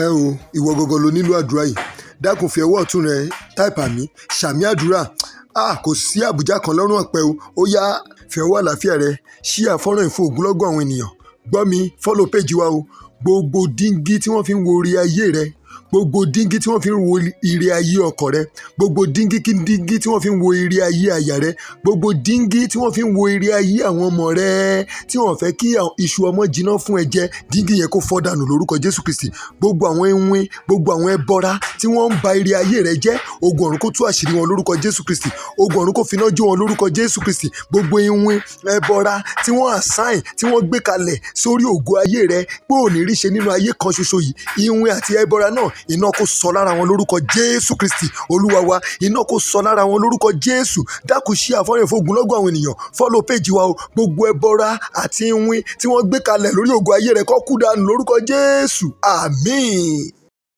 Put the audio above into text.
ẹ o ìwọ gọgọ ló nílò àdúrà yìí. Dákun fi ọwọ́ ọ̀tún rẹ táìpà mí ṣàmì àdúrà. Kò sí àbújá kan lọ́rùn ọ̀pẹ o. Ó yá fi ọwọ́ àlàáfíà rẹ ṣí àfọ́nrán ìfún ogunlọ́gọ̀ àwọn ènìyàn. Gbọ́ mi, follow page wa o. Gbogbo díngí tí wọ́n fi ń wo orí ayé rẹ, gbogbo díngí tí wọ́n fi ń wo ire ayé ọkọ rẹ, gbogbo díngí tí wọ́n fi ń wo ire ayé aya rẹ, gbogbo díngí tí wọ́n fi ń wo ire ayé àwọn ọmọ rẹ, tí wọ́n fẹ́ kí iṣu ọmọ jiná fún ẹ jẹ, díngí yẹn kó fọ́ dànù lórúkọ Jésù Kristi. Gbogbo àwọn ewin, gbogbo àwọn ẹbọra tí wọ́n ń ba ire ayé rẹ jẹ́, ogun ọ̀run kó tú àṣírí wọn lórúkọ Jésù Kristi. Ogun ọ̀run kó finá jó wọn lórúkọ Jésù Kristi. Gbogbo ewin, ẹbọra tí wọ́n assign, tí wọ́n gbé kalẹ̀ sórí ògo ayé rẹ pé ò ní rí ṣe nínú ayé kan ṣoṣo yìí, ewin àti ẹbọra náà iná kó sọ lára wọn lórúkọ Jésù Kristi Olúwa wa. Iná kó sọ lára wọn lórúkọ Jésù. Dákun ṣí àfọ́nrán fún ogunlọ́gọ̀ àwọn ènìyàn. Follow page wa o. Gbogbo ẹbọra àti ewin tí wọ́n gbé kalẹ̀ lórí ògo ayé rẹ kó kú dànù lórúkọ Jésù. Àmín.